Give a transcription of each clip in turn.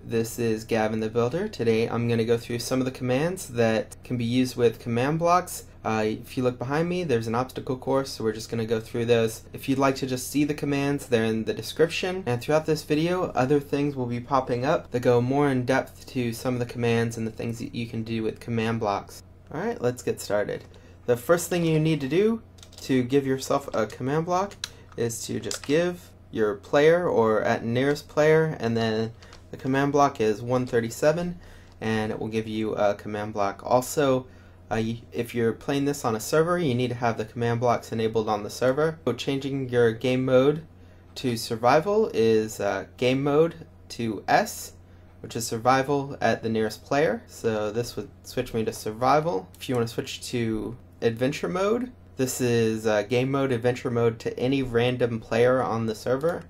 This is Gavin the Builder. Today I'm going to go through some of the commands that can be used with command blocks. If you look behind me, there's an obstacle course, so we're just going to go through those. If you'd like to just see the commands, they're in the description. And throughout this video, other things will be popping up that go more in depth to some of the commands and the things that you can do with command blocks. Alright, let's get started. The first thing you need to do to give yourself a command block is to just give your player or at nearest player, and then the command block is 137 and it will give you a command block. Also, if you're playing this on a server, you need to have the command blocks enabled on the server. So changing your game mode to survival is game mode to S, which is survival at the nearest player. So this would switch me to survival. If you want to switch to adventure mode, this is game mode, adventure mode to any random player on the server.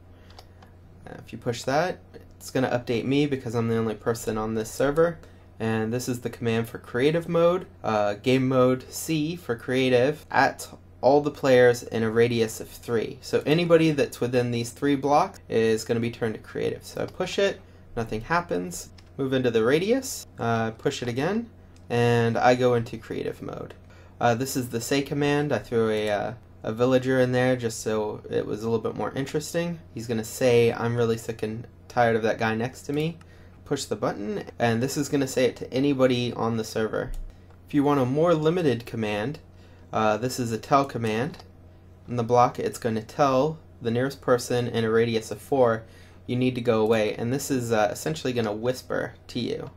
If you push that, it's going to update me because I'm the only person on this server. And this is the command for creative mode, game mode C for creative at all the players in a radius of 3. So anybody that's within these 3 blocks is going to be turned to creative. So I push it, nothing happens. Move into the radius, push it again, and I go into creative mode. This is the say command. I threw a villager in there just so it was a little bit more interesting. He's going to say, "I'm really sick and tired of that guy next to me." Push the button, and this is going to say it to anybody on the server. If you want a more limited command, this is a tell command. In the block, it's going to tell the nearest person in a radius of 4, you need to go away, and this is essentially going to whisper to you.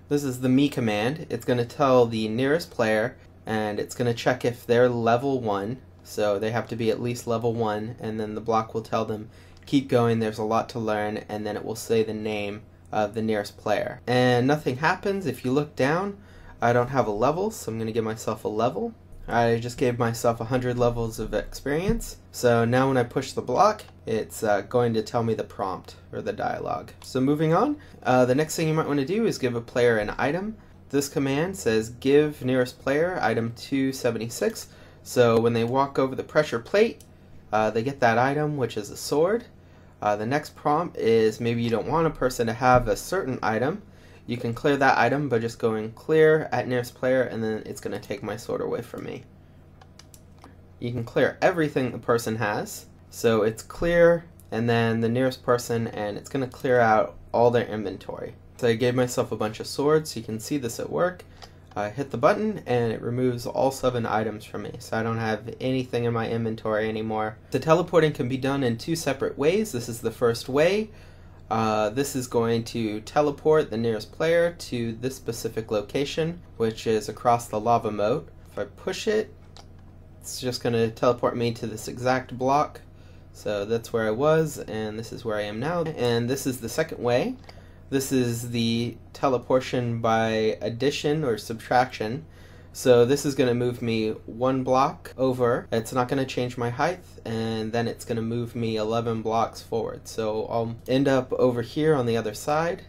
This is the me command. It's going to tell the nearest player, and it's going to check if they're level 1, so they have to be at least level 1, and then the block will tell them, keep going, there's a lot to learn, and then it will say the name of the nearest player. And nothing happens. If you look down, I don't have a level, so I'm going to give myself a level. I just gave myself 100 levels of experience. So now when I push the block, it's going to tell me the prompt or the dialogue. So moving on, the next thing you might want to do is give a player an item. This command says give nearest player item 276. So when they walk over the pressure plate, they get that item, which is a sword. The next prompt is maybe you don't want a person to have a certain item. You can clear that item by just going clear at nearest player, and then it's going to take my sword away from me. You can clear everything the person has, so it's clear and then the nearest person, and it's going to clear out all their inventory. So I gave myself a bunch of swords, so you can see this at work. I hit the button and it removes all 7 items from me, so I don't have anything in my inventory anymore. The teleporting can be done in 2 separate ways. This is the first way. This is going to teleport the nearest player to this specific location, which is across the lava moat. If I push it, it's just going to teleport me to this exact block. So that's where I was, and this is where I am now. And this is the second way. This is the teleportation by addition or subtraction. So this is going to move me 1 block over. It's not going to change my height, and then it's going to move me 11 blocks forward. So I'll end up over here on the other side.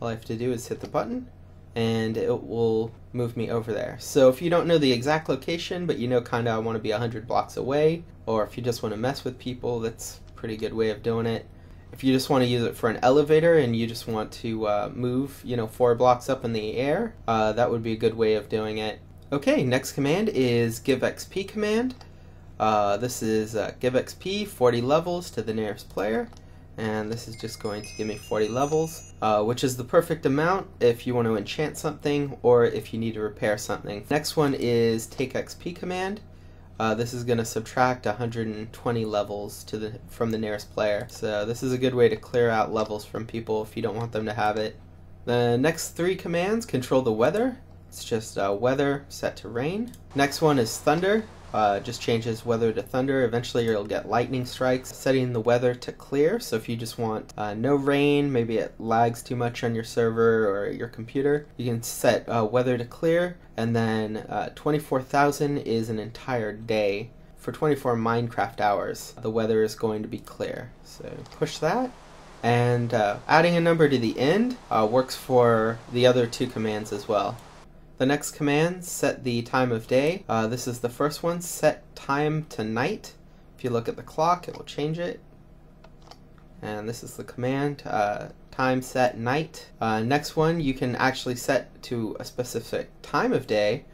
All I have to do is hit the button, and it will move me over there. So if you don't know the exact location, but you know kind of I want to be 100 blocks away, or if you just want to mess with people, that's a pretty good way of doing it. If you just want to use it for an elevator and you just want to move, 4 blocks up in the air, that would be a good way of doing it. Okay, next command is give XP command. This is give XP 40 levels to the nearest player, and this is just going to give me 40 levels, which is the perfect amount if you want to enchant something or if you need to repair something. Next one is take XP command. This is going to subtract 120 levels from the nearest player. So this is a good way to clear out levels from people if you don't want them to have it. The next 3 commands control the weather. It's just weather set to rain. Next one is thunder. Just changes weather to thunder. Eventually you'll get lightning strikes. Setting the weather to clear. So if you just want no rain, maybe it lags too much on your server or your computer, you can set weather to clear. And then 24,000 is an entire day. For 24 Minecraft hours, the weather is going to be clear. So push that. And adding a number to the end works for the other 2 commands as well. The next command, set the time of day. This is the first one, set time to night. If you look at the clock, it will change it. And this is the command, time set night. Next one, you can actually set to a specific time of day.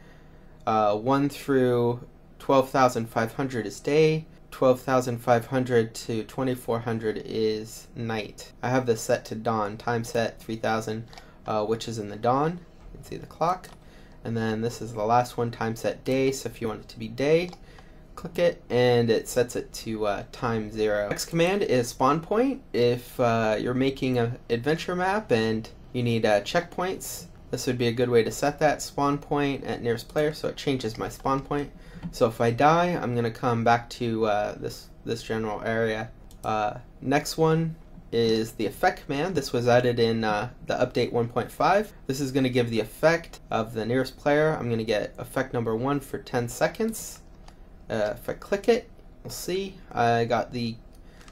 1 through 12,500 is day, 12,500 to 2,400 is night. I have this set to dawn, time set 3,000, which is in the dawn. You can see the clock. And then this is the last one, time set day, so if you want it to be day, click it and it sets it to time 0. Next command is spawnpoint. If you're making an adventure map and you need checkpoints, this would be a good way to set that. Spawn point at nearest player, so it changes my spawn point. So if I die, I'm going to come back to this general area. Next one is the effect command. This was added in the update 1.5. This is going to give the effect of the nearest player. I'm going to get effect number 1 for 10 seconds. If I click it, we'll see I got the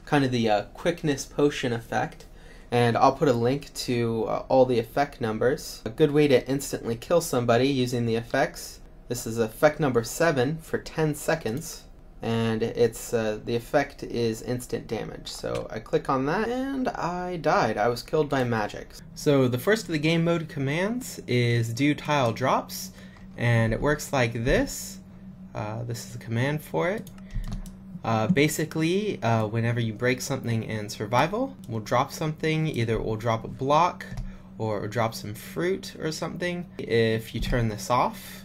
kind of the quickness potion effect, and I'll put a link to all the effect numbers. A good way to instantly kill somebody using the effects. This is effect number 7 for 10 seconds, and it's the effect is instant damage. So I click on that and I died. I was killed by magic. So the first of the game mode commands is doTileDrops, and it works like this. This is a command for it. Basically, whenever you break something in survival, we'll drop something. Either it will drop a block or it will drop some fruit or something. If you turn this off,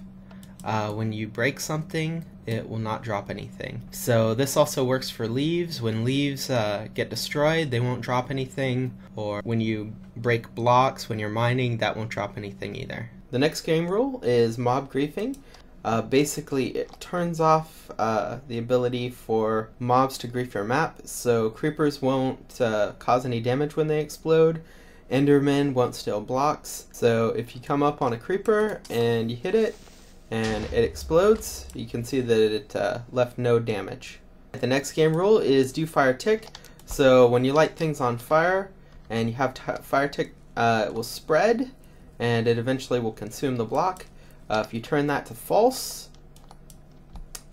when you break something, it will not drop anything. So this also works for leaves. When leaves get destroyed, they won't drop anything. Or when you break blocks when you're mining, that won't drop anything either. The next game rule is mobGriefing. Basically, it turns off the ability for mobs to grief your map, so creepers won't cause any damage when they explode. Endermen won't steal blocks. So if you come up on a creeper and you hit it and it explodes, you can see that it left no damage. The next game rule is doFireTick. So when you light things on fire and you have FireTick, it will spread and it eventually will consume the block. If you turn that to false,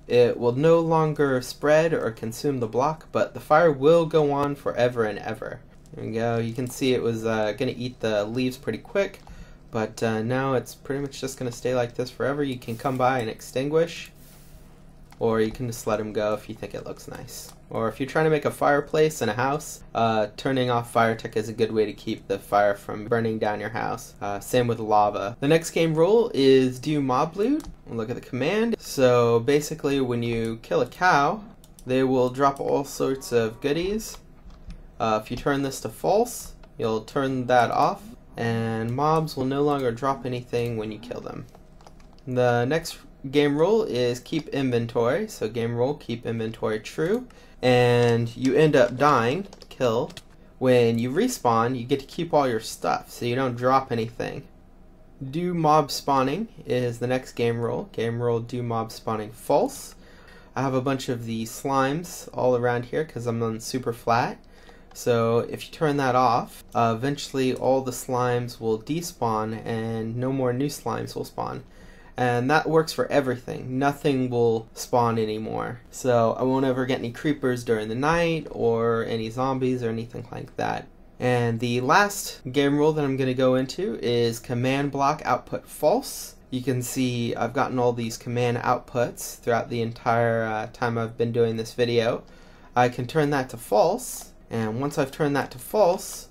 it will no longer spread or consume the block, but the fire will go on forever and ever. There we go. You can see it was going to eat the leaves pretty quick, but now it's pretty much just going to stay like this forever. You can come by and extinguish, or you can just let them go if you think it looks nice. Or if you're trying to make a fireplace in a house, turning off FireTick is a good way to keep the fire from burning down your house. Same with lava. The next game rule is doMobLoot. Look at the command. So basically when you kill a cow, they will drop all sorts of goodies. If you turn this to false, you'll turn that off, and mobs will no longer drop anything when you kill them. The next game rule is keepInventory. So game rule, keep inventory true. And you end up dying, kill. When you respawn, you get to keep all your stuff, so you don't drop anything. doMobSpawning is the next game rule. Game rule doMobSpawning false. I have a bunch of the slimes all around here because I'm on super flat. So if you turn that off, eventually all the slimes will despawn and no more new slimes will spawn. And that works for everything. Nothing will spawn anymore. So I won't ever get any creepers during the night or any zombies or anything like that. And the last game rule that I'm going to go into is commandBlockOutput false. You can see I've gotten all these command outputs throughout the entire time I've been doing this video. I can turn that to false, and once I've turned that to false,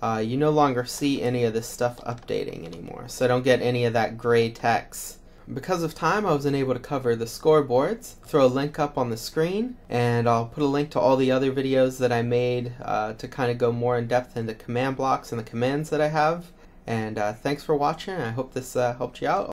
you no longer see any of this stuff updating anymore, so I don't get any of that gray text. Because of time, I wasn't able to cover the scoreboards. Throw a link up on the screen, and I'll put a link to all the other videos that I made to kind of go more in depth into command blocks and the commands that I have. And thanks for watching. I hope this helped you out.